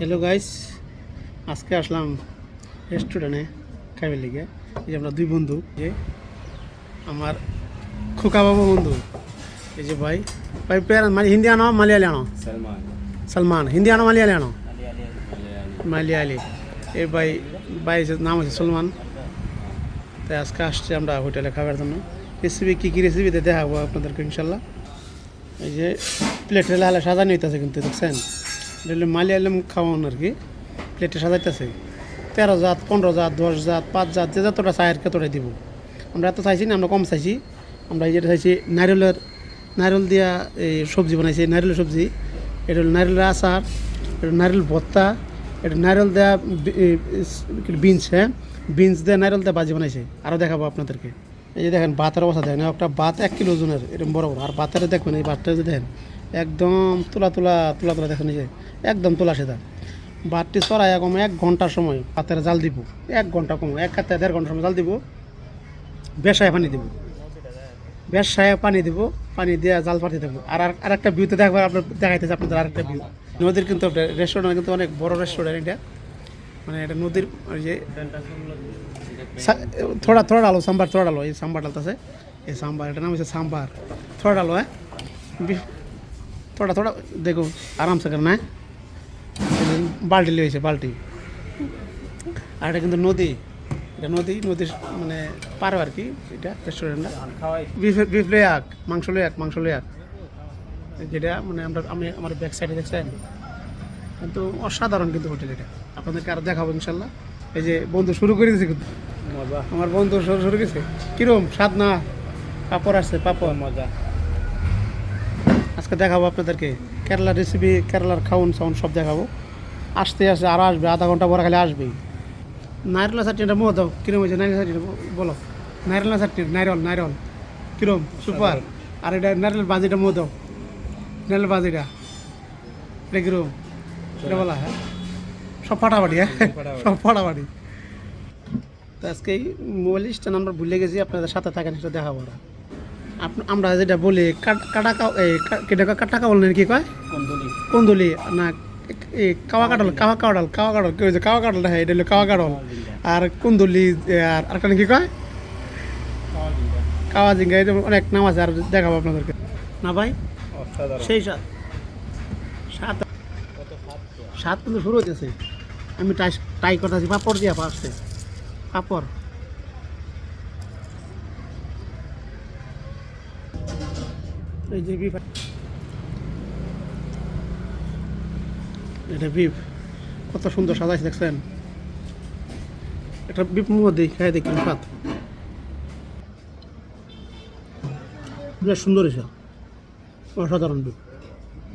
Hello guys, আজকে আসলাম রেস্টুরেন্টে খাইবার লিগে। এই যে আমরা দুই বন্ধু, যে আমার খোকা বাবু বন্ধু, এই যে ভাই ভাই পেয়ার মানে হিন্দি আনো মালিয়ালি আনো, সলমান হিন্দি আনো মালিয়ালি আনো, মালিয়ালি। এই ভাই ভাই নাম হচ্ছে সলমান। তাই আজকে আসছি আমরা হোটেলে খাবার জন্য। রেসিপি কী কী রেসিপিতে দেখাবো আপনাদেরকে ইনশাল্লাহ। এই যে প্লেটে লালে সাজানো হইতেছে, কিন্তু দেখছেন এটা হলো মালিয়ালাম খাওয়ান আর কি। প্লেটে সাজাইতেছে 13 জাত, 15 জাত, 10 জাত, 5 জাত, যে যতটা চাই আর কতটাই দিব। আমরা এত চাইছি না, আমরা কম চাইছি। আমরা এই যেটা চাইছি নারিয়েল দিয়া এই সবজি বানাইছি, নারিয়েলের সবজি। এটা হলো নারিয়েলের আচার, এটা নারিয়েল ভর্তা, এটা নারিয়েল দেওয়া বিনস, হ্যাঁ বিনস দিয়ে নারিয়েল দেওয়া ভাজি বানাইছে। আরও দেখাবো আপনাদেরকে। এই যে দেখেন ভাতের অবস্থা দেখেন, একটা ভাত 1 কিলো ওজনের, এরকম বড় বড়। আর ভাতের দেখবেন, এই ভাতটা যদি দেখেন একদম তোলা দেখেন, এই যে একদম তোলা সেটা। ভাতটি চড়াই কম 1 ঘন্টার সময় ভাতের জাল দিব। 1 ঘন্টা কম, 1-1.5 ঘন্টার সময় জাল দিব। বেশায় পানি দিব, বেশায় পানি দিব, পানি দিয়ে জাল পাতি দেবো। আর একটা ভিউতে দেখবার আপনার দেখাইতেছে আপনাদের আরেকটা ভিউ। নদীর কিন্তু রেস্টুরেন্ট কিন্তু অনেক বড় রেস্টুরেন্ট এটা, মানে এটা নদীর। ওই যে থোড়া ডালো সাম্বার, থোড়া ডালো, এই সাম্বার ডালতেছে, এই সাম্বার, এটার নাম হচ্ছে সাম্বার। থোড়া ডালো, হ্যাঁ থোড়া দেখো আরামসে করনা। বাল্টি লিয়েছে, বাল্টি। আর এটা কিন্তু নদী, এটা নদীর মানে পারো আর কি। এটা রেস্টুরেন্টটা বিফ লয়াক, মাংস লয়াক, যেটা মানে আমি আমার ব্যাক সাইডে দেখছেন। কিন্তু অসাধারণ কিন্তু হোটেল এটা, আপনাদেরকে আরও দেখাবো ইনশাল্লাহ। এই যে বন্ধু শুরু করে দিয়েছে কিন্তু, আমার বন্ধু শুরু করেছে। কিরম স্বাদ না? পাপড় আসছে, পাপড় মজা। আজকে দেখাবো আপনাদেরকে কেরালার রেসিপি, কেরালার খাউন সব দেখাবো। আসতে আরও আসবে, আধা ঘন্টা পরে খালি আসবেই। নারকেল চাটনিটা মো দাও, কিরম হয়েছে নারকেল চাটনিটা বলো। নারকেল চাটনি, নারকেল কিরম? সুপার। আর এটা নারকেল বাজিটা মো দাও, নারকেল বাজিটা এটা কিরম এটা বলা, হ্যাঁ সব ফাটাফাটি, হ্যাঁ সব ফাটাফাটি। তো আজকে এই মোবাইল স্ট্যান্ড আমরা ভুলে গেছি, আপনাদের সাথে থাকেন, সেটা দেখাবো। আমরা যেটা বলি কাটা কাবল কি কয়, কুন্দুলি না, এই কাওয়া কাটল কি হয়েছে, কাওয়া কাটলটা, হ্যাঁ এটা হলো কাওয়া কাটল। আর কুন্দুলি, আর আরেকটা কি কয় কাওয়া জিঙ্গা। এটা অনেক নাম আছে, আর দেখাবো আপনাদেরকে না ভাই। সেই স্বাদ কিন্তু শুরু হইতেছে। আমি ট্রাই করতেছি পাপড় দিয়া আসছে, পাপড়। এই যে বিফ, এটা বিফ কত সুন্দর সাজাইছে দেখছেন। এটা বিফ মধ্যে খাই দেখি স্বাদ বেশ সুন্দর হয়েছে, অসাধারণ বিফ।